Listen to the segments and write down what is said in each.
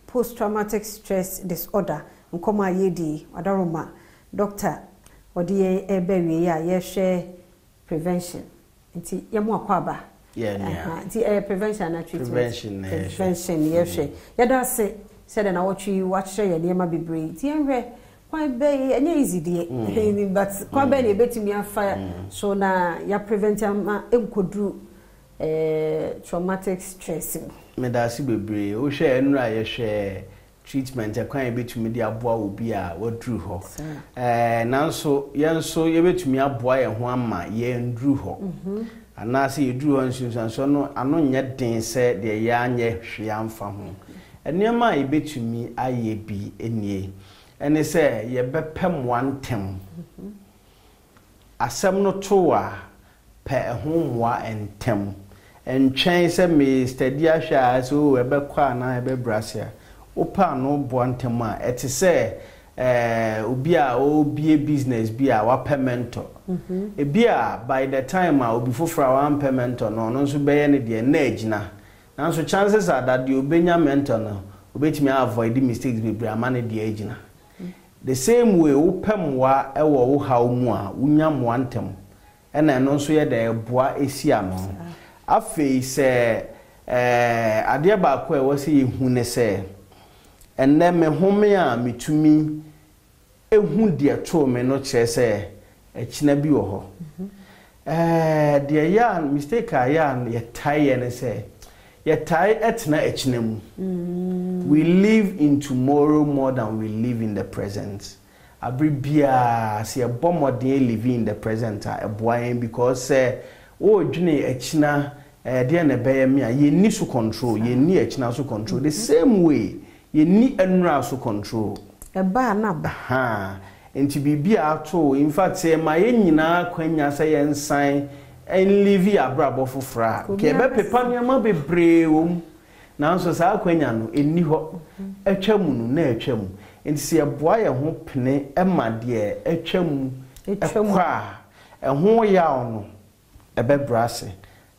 post-traumatic stress disorder nkoma yedi adaroma doctor odi ebewe ya share prevention nti yemu akwaba nti prevention and treatment prevention ye yada se said na watchi watch ya niema bebre nti enwe kwa be enye easy die but kwa be na ebetimi afa so na ya prevent am enkodru traumatic stress me da si bebre o hwe enura ye hwe treatment ekwan betumi dia aboa obi a wadru ho nanso yenso ye betumi aboa ye ho ama ye ndru ho anase ye dru ho nsunsanso no ano nye den se de ye anye hwe amfa ho enema ye betumi aye bi enie ene se ye bepem wantem asem no to a pe ho moa entem entwen se me study ahwa so ebe kwa na ebe brasia opa no boantem a etise obi a obi business bi a wa mentor ebi a by the time a obi fofra wa mentor no no so beye ne de na agina nanso chances are that the obenya mentor no obetimi avoid the mistakes be bra man de agina the same way opem wa ewo wo haw mu a unya moantem ena no so ye de boa esia no afei se ade ba ko e wo se yehu ne se enne me home a metumi ehu de to me no kire se ekina bi wo ho de ya mistake ya ye tie ne se ye tie etna ekina mu we live in tomorrow more than we live in the present abribia se e bomodin live in the present a boyen because o dwene ekina de na be me a ye ni so control ye ni ekina so control the same way ye ni enra so control e ba na ba enti bibia ato in fact say ma ye nyina kwanya say ye nsan en live abrabo fofra ke be pepa nyama bebre wom nanso sa kwanya no eni ho etwamu no na etwamu enti se boa ye ho pene ema de etwamu ekwa ho ya ono ebe brase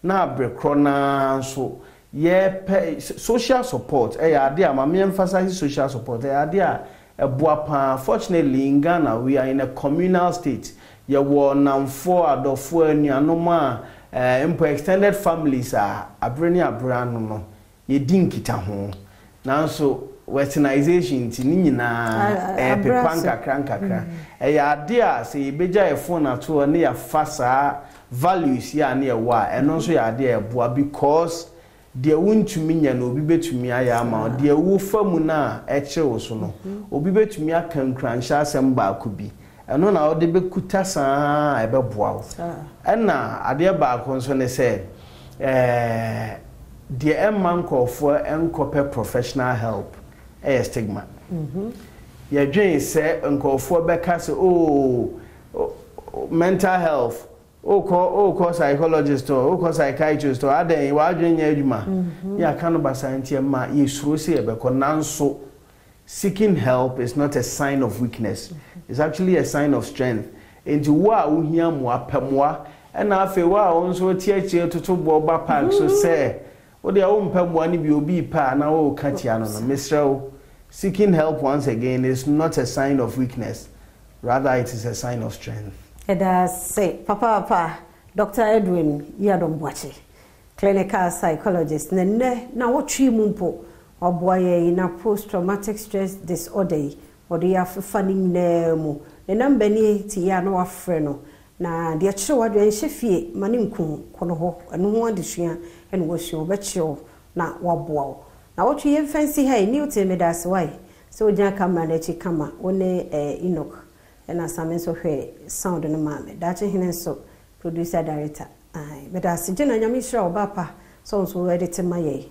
na abrekro na so ye social support ya ade ama me emphasize social support ya ade a eboa pa. Fortunately in Ghana we are in a communal state ye wo namfo adofo anuanoma empo extended families abreni abrano no ye dinkita ho nanso westernization ti ni nyina pepanka krankakra ya ade a se yebeja e phone ato ne ya fasa values ya na ewa eno so ya ade eboa because de wuntumi nya no obi betumi aya ama de wu famu na echewo so no obi betumi akankransha asem ba akubi eno na ode bekuta saa ebeboa wo ena ade ba konso ne se de emanko enkope professional help stigma ye dwen se enkofo beka se mental health o psychologist o psychiatrist o aden wa adwen ya adwuma ya kanu basantie ma yesuro se ebeko nanso seeking help is not a sign of weakness. It's actually a sign of strength. Enti wa uhia mo apemwa na afi wa onso tietie toto boba park so say wo de wo mpemwa ni bi obi pa na wo katia no Mr. Seeking help once again is not a sign of weakness, rather it is a sign of strength. Say papa Dr. Edwin Adom clinical psychologist na wotwi mumpo oboye na post traumatic stress disorder odi afani nemu number ni ti ya no afre no na de akire wadu enhefie mane nku kono ho eno ho adesua eno wosuo bekiro na waboa na wotwi yemfansi ha ni utemedas why so ojan kama na chi kama one Enoch na same so hwe sound no mame dache hinen so producer director ai medas jena nyame hira obapa so edit maye